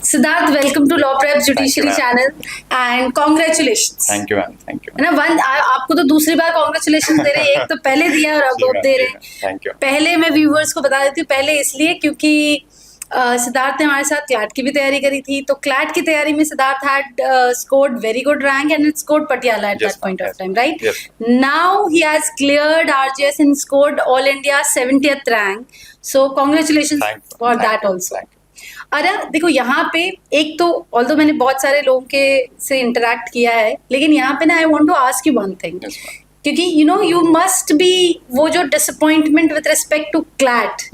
Siddharth, welcome to Law Prep Judiciary channel and congratulations. Thank you ma'am, thank you. है ना, आपको तो दूसरी बार कॉन्ग्रेचुलेशन दे रहे हैं, एक तो पहले दिया और अब दे रहे हैं। Thank you. पहले मैं व्यूवर्स को बता देती हूँ, पहले इसलिए क्योंकि सिद्धार्थ ने हमारे साथ क्लैट की भी तैयारी करी थी, तो क्लैट की तैयारी में Siddharth had scored very good rank and it scored Patiala at that point of time, right? Now he has cleared RJS and scored all India 70th rank, so congratulations for that also. अरे देखो, यहाँ पे एक तो although मैंने बहुत सारे लोगों के से इंटरेक्ट किया है, लेकिन यहाँ पे ना I want to ask you one thing, क्योंकि यू मस्ट बी वो जो disappointment with respect to CLAT,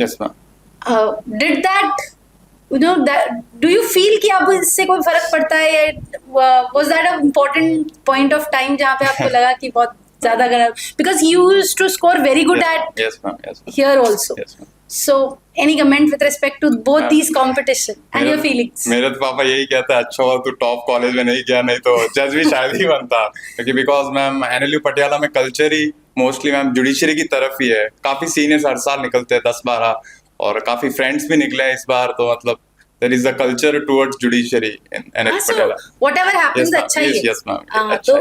did that do you feel कि अब इससे कोई फर्क पड़ता है, या was that a important point of time जहाँ पे आपको लगा कि बहुत ज्यादा गलत, because you used to score very good at here also, so any comment with respect to both these competition and your feelings? मेरे तो पापा यही कहते हैं, अच्छा हुआ तू टॉप कॉलेज में नहीं गया, नहीं तो जज भी शायद ही बनता, क्योंकि बिकॉज मैम एनएलयू पटियाला में कल्चर ही मोस्टली मैम जुडिशरी की तरफ ही है। काफी सीनियर्स हर साल निकलते हैं 10-12, और काफी फ्रेंड्स भी निकले हैं इस बार, तो मतलब there is a culture towards judiciary in NLU Patiala. Whatever happens, अच्छा ही है। Yes ma'am। तो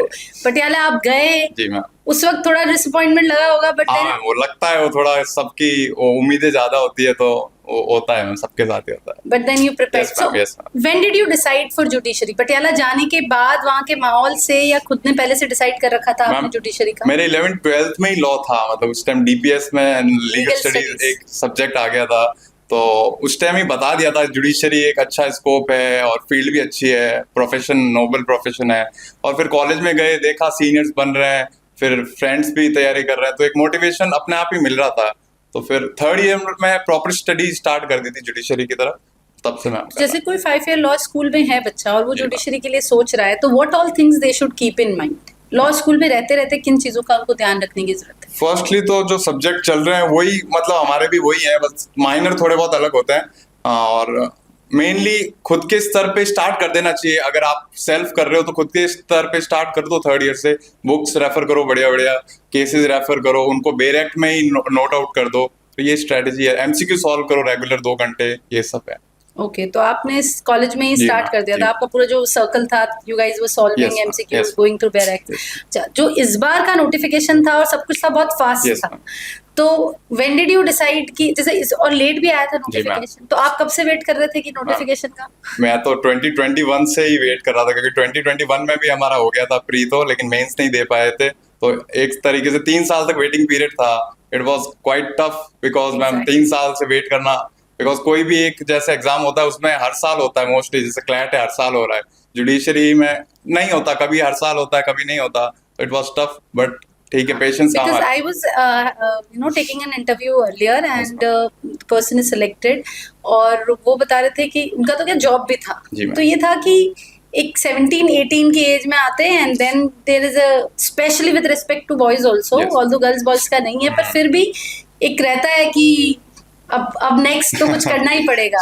पटियाला आप गए, जी मैम, उस वक्त थोड़ा डिसअपॉइंटमेंट लगा होगा, बट वो लगता है, वो थोड़ा सबकी उम्मीदें ज्यादा होती है, तो वो होता है, सबके साथ ही होता है। But then you prepared. So when did you decide for judiciary? Patiala जाने के बाद वहाँ के माहौल से, या खुद ने पहले से डिसाइड कर रखा था आपने जुडिशरी का? मेरे 11th-12th में ही लॉ था, मतलब उस टाइम डीपीएस में लीगल स्टडीज एक सब्जेक्ट आ गया था, तो उस टाइम ही बता दिया था जुडिशरी एक अच्छा स्कोप है और फील्ड भी अच्छी है, प्रोफेशन नोबल प्रोफेशन है। और फिर कॉलेज में गए, देखा सीनियर्स बन रहे हैं, फिर फ्रेंड्स भी तैयारी कर रहे हैं, तो एक मोटिवेशन अपने आप ही मिल रहा था। तो फिर 3rd ईयर में प्रॉपर स्टडी स्टार्ट कर दी थी जुडिशरी की तरफ, तब से मैं। जैसे कोई 5 ईयर लॉ स्कूल में है बच्चा और वो जुडिशरी के लिए सोच रहा है, तो what all things they should keep in mind? Law school में रहते रहते किन चीजों का उनको ध्यान रखने की जरूरत है? फर्स्टली तो जो सब्जेक्ट चल रहे हैं वही, मतलब हमारे भी वही है, बस माइनर थोड़े बहुत अलग होते हैं, और मेनली खुद के स्तर पे स्टार्ट कर देना चाहिए। अगर आप सेल्फ कर रहे हो तो खुद के स्तर पे स्टार्ट कर दो, 3rd ईयर से बुक्स रेफर करो, बढ़िया बढ़िया केसेस रेफर करो, उनको बेरेक्ट में ही नोट आउट कर दो, तो ये स्ट्रेटेजी है। एमसीक्यू सॉल्व करो रेगुलर 2 घंटे, ये सब है। ओके, तो आपने इस कॉलेज में ही स्टार्ट कर दिया था, आपका पूरा जो सर्कल था, you guys were solving MCQs, going through बेरेक्ट। जो इस बार का नोटिफिकेशन था और सब कुछ था, बहुत फास्ट था, तो व्हेन डिड यू डिसाइड कि जैसे और लेट भी आया था नोटिफिकेशन, तो आप कब से वेट कर रहे थे कि नोटिफिकेशन का? मैं तो 2021 से ही वेट कर रहा था, क्योंकि 2021 में भी हमारा हो गया था प्री, तो लेकिन मेंस नहीं दे पाए थे, तो एक तरीके से 3 साल तक वेटिंग पीरियड था। It was quite tough, because ma'am 3 साल से वेट करना, बिकॉज कोई भी एक जैसे एग्जाम होता है उसमें हर साल होता है मोस्टली, जैसे क्लैट है हर साल हो रहा है, जुडिशरी में नहीं होता, कभी हर साल होता है कभी नहीं होता। इट वाज टफ, बट ठीक है, पेशेंस काम है। Because I was taking an interview earlier and the person is selected, और वो बता रहे थे कि उनका तो क्या जॉब भी था, तो ये था कि एक 17-18 की एज में आते हैं, and then there is a specially with respect to boys also, although girls boys का नहीं है, पर फिर भी एक रहता है कि अब नेक्स्ट तो कुछ करना ही पड़ेगा।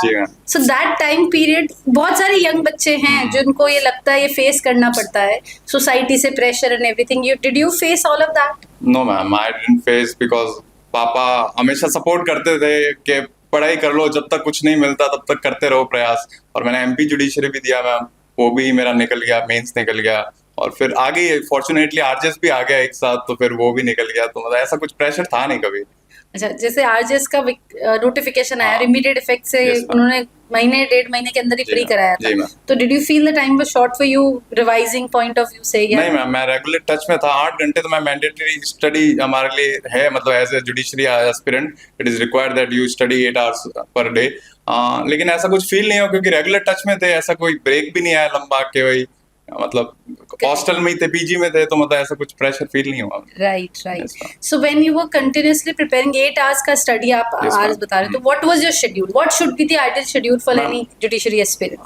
सो दैट टाइम पीरियड, बहुत सारे यंग बच्चे हैं जिनको ये लगता है, ये फेस करना पड़ता है सोसाइटी से pressure and everything. Did you face all of that? No ma'am, I didn't face, because पापा हमेशा सपोर्ट करते थे कि पढ़ाई कर लो, जब तक कुछ नहीं मिलता तब तक करते रहो प्रयास। और मैंने एमपी जुडिशरी भी दिया मैम, वो भी मेरा निकल गया, मेंस निकल गया, और फिर आगे फॉर्चुनेटली आरजेएस भी आ गया एक साथ, तो फिर वो भी निकल गया, तो मतलब ऐसा कुछ प्रेशर था नहीं कभी। अच्छा, जैसे आरजेएस का नोटिफिकेशन आया, इमीडिएट इफेक्ट से उन्होंने महीने 1.5 महीने के अंदर ही फ्री कराया था, तो did you feel the time was short for you revising point of view से? नहीं मैम, मैं रेगुलर टच में था, 8 घंटे तो मैं मैंडेटरी स्टडी हमारे लिए है, मतलब as a judiciary aspirant it is required that you study 8 hours per day. लेकिन ऐसा कुछ फील नहीं हो, क्योंकि रेगुलर टच में थे, ऐसा कोई ब्रेक भी नहीं आया लंबा के, वही मतलब हॉस्टल में थे, पीजी में थे, तो मतलब ऐसा कुछ प्रेशर फील नहीं हुआ। Right. So when you were continuously preparing 8 hours का स्टडी, आप आवर्स बता रहे, तो what was your schedule? What should be the ideal schedule for any judiciary aspirant?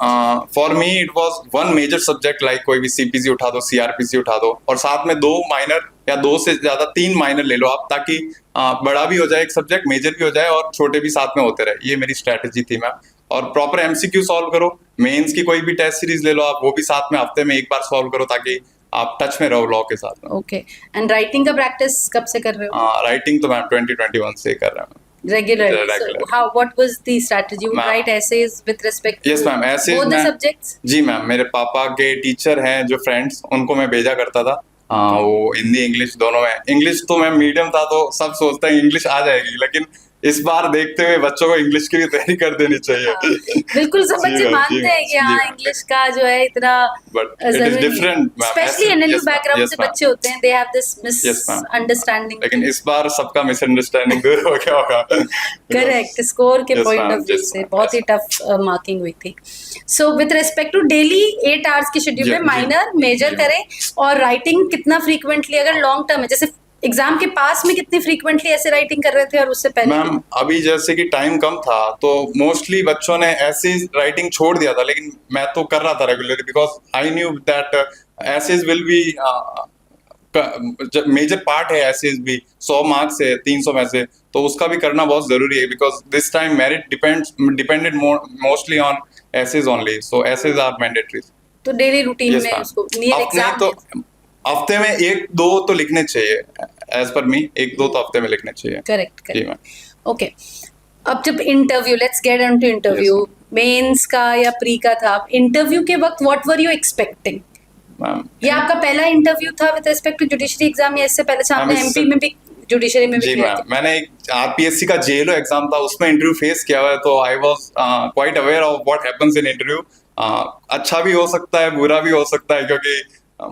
For me it was one major subject, like कोई भी CPC उठा दो, CrPC उठा दो, और साथ में 2 माइनर या 2 से ज्यादा 3 माइनर ले लो आप, ताकि बड़ा भी हो जाए एक सब्जेक्ट, मेजर भी हो जाए और छोटे भी साथ में होते रहे। ये मेरी स्ट्रेटेजी थी मैम। और प्रॉपर एमसीक्यू सॉल्व करो, मेंस की कोई भी टेस्ट सीरीज ले लो आप, वो भी साथ में हफ्ते में एक बार सॉल्व करो, ताकि आप टच में रहो लॉ के साथ में। ओके, एंड राइटिंग का प्रैक्टिस कब से कर रहे हो? राइटिंग तो मैम 2021 से कर रहा हूँ। Regularly. Regularly. So how? What was the strategy? You would Ma'am. write essays with respect Yes, to ma'am. Essays both the मैं- subjects. जी मैम, मेरे पापा के टीचर हैं जो फ्रेंड्स, उनको मैं भेजा करता था। वो हिंदी इंग्लिश दोनों में। इंग्लिश तो मैं मीडियम था तो सब सोचते हैं इंग्लिश आ जाएगी, लेकिन इस बार देखते हुए बच्चों को इंग्लिश की भी तैयारी कर देनी चाहिए। हाँ, बिल्कुल सब जी बच्चे मैम, मानते जी हैं कि मैम, हाँ जी मैम। इंग्लिश का जो है इतना But it is जरूरी different, ma'am. Specially Yes, NLU yes, ma'am. Background Yes, से ma'am. बच्चे होते हैं, they have this Yes, ma'am. Misunderstanding. लेकिन इस बार सबका मिसअंडरस्टैंडिंग दूर हो गया होगा। करेक्ट, स्कोर के Yes, point ma'am. Of view Yes, से ma'am. बहुत ही Yes, टफ मार्किंग हुई थी। So with respect to daily 8 hours की शेड्यूल जी, में जी, माइनर मेजर जी। करें, और राइटिंग कितना फ्रीक्वेंटली, अगर लॉन्ग टर्म है जैसे एग्जाम के पास में कितनी फ्रीक्वेंटली ऐसे राइटिंग कर रहे थे और उससे पहले? मैम अभी जैसे कि टाइम कम था तो मोस्टली बच्चों ने ऐसी राइटिंग छोड़ दिया था, लेकिन मैं तो कर रहा था regularly because I knew that essays will be major part है। एसेज भी 100 मार्क्स है 300 में से, तो उसका भी करना बहुत जरूरी है because this time merit depended mostly on essays only, so essays are mandatory. तो डेली रूटीन Yes, में ma'am. उसको नियर अपने एग्जाम तो हफ्ते में 1-2 तो लिखने चाहिए, एज पर मी 1-2 तो हफ्ते में लिखने चाहिए। करेक्ट जी मैम। ओके। अब जब interview, let's get into interview, mains का या प्री का था, इंटरव्यू के वक्त what were you expecting? Ma'am ये आपका पहला इंटरव्यू था with respect to judiciary exam, या इससे पहले से आपने इससे- एमपी में भी जुडिशरी में भी जी clear मैम, किया? मैंने एक आरपीएससी का जेएलओ एग्जाम था, उसमें इंटरव्यू फेस किया हुआ है, तो I was quite aware of what happens in interview. अच्छा भी हो सकता है, बुरा भी हो सकता है, क्योंकि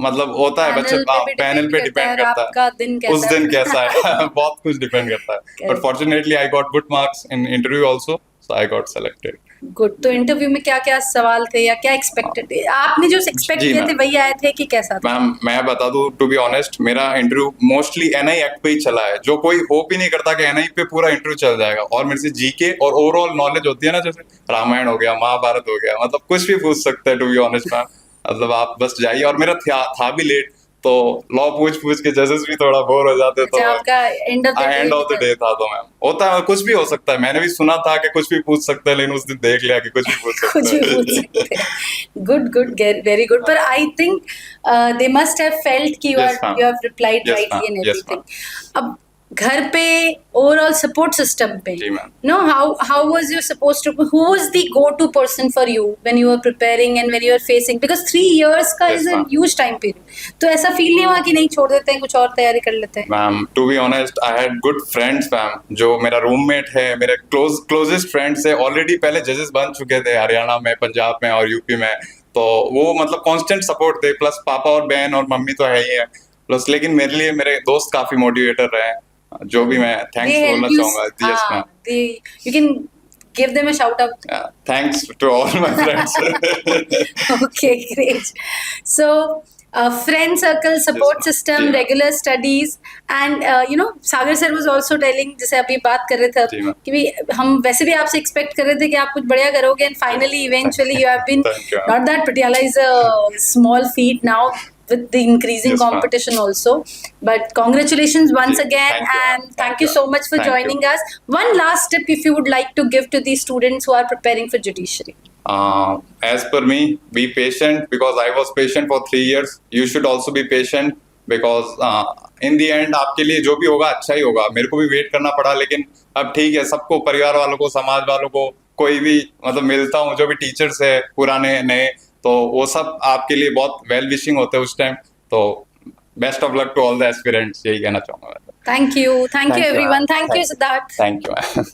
मतलब होता है बच्चे पैनल पे डिपेंड करता है आपका दिन कैसा उस दिन कैसा है। बहुत कुछ डिपेंड करता है, but Correct. Fortunately I got good marks in interview also, so I got selected. Good. तो इंटरव्यू में क्या क्या सवाल थे या क्या एक्सपेक्टेड, आपने जो एक्सपेक्ट जी, किए थे मैम। वही आए थे कि कैसा था? मैम मैं बता दूं, टू बी ऑनेस्ट, मेरा इंटरव्यू मोस्टली एनआई एक्ट पे ही चला है। जो कोई होप ही नहीं करता कि एनआई पे पूरा इंटरव्यू चल जाएगा, और मेरे से जीके और ओवरऑल नॉलेज होती है ना, जैसे रामायण हो गया, महाभारत हो गया, मतलब कुछ भी पूछ सकते हैं टू बी ऑनेस्ट मैम। मतलब आप बस जाइए, और मेरा था भी लेट, तो लॉ पूछ के जजेस भी थोड़ा बोर हो जाते, तो अच्छा, आपका end of end of the day था, तो मैम होता है, कुछ भी हो सकता है। मैंने भी सुना था कि कुछ भी पूछ सकते हैं, लेकिन उस दिन देख लिया कि कुछ भी पूछ कुछ सकते भी पूछ हैं। सकते हैं। Good, very good. पर I think they must have felt कि Yes, ma'am. you have replied Yes, rightly ma'am. and Yes, everything. अब घर पे ओवरऑल सपोर्ट सिस्टम पे, जी, ma'am. No how was you supposed to, who was the go to person for you when you were preparing and when you were facing, because 3 years का Yes, is a ma'am. huge time period, तो ऐसा feel नहीं हुआ कि नहीं छोड़ देते हैं, कुछ और तैयारी कर लेते हैं? Ma'am to be honest, I had good friends ma'am. जो मेरा रूममेट है, मेरे क्लोजेस्ट फ्रेंड्स है, ऑलरेडी पहले जजेस बन चुके थे हरियाणा में, पंजाब में और यूपी में, तो वो मतलब कांस्टेंट सपोर्ट थे। प्लस पापा और बहन और मम्मी तो है ही है, प्लस लेकिन मेरे लिए मेरे दोस्त काफी मोटिवेटर रहे, जो भी मैं थैंक्स They बोलना help you, चाहूंगा। Yes ma'am, you can give them a shout out. Thanks to all my friends. Okay, great. So, friend circle, support ma'am. system, जी, ma'am. regular studies, and Sagar sir was also telling, जैसे अभी बात कर रहे थे जी, ma'am. कि भी हम वैसे भी आपसे एक्सपेक्ट कर रहे थे कि आप कुछ बढ़िया करोगे, and finally eventually you have been, Thank you, ma'am. not that Patiala is a small feat now with the increasing Yes, ma'am. competition also, but congratulations once ji, again, thank you, ma'am. and thank you so much for Thank you. joining us. One last tip if you would like to give to the students who are preparing for judiciary. As per me, be patient, because I was patient for 3 years. You should also be patient, because in the end आपके लिए जो भी होगा अच्छा ही होगा। मेरे को भी वेट करना पड़ा, लेकिन अब ठीक है, सबको, परिवार वालों को, समाज वालों को, कोई भी मतलब मिलता हूँ, जो भी टीचर्स है पुराने नए, तो वो सब आपके लिए बहुत वेल विशिंग होते हैं उस टाइम। तो best of luck to all the aspirants, यही कहना चाहूंगा। Thank you Thank you, everyone. ma'am. Thank you, Siddharth. Thank you.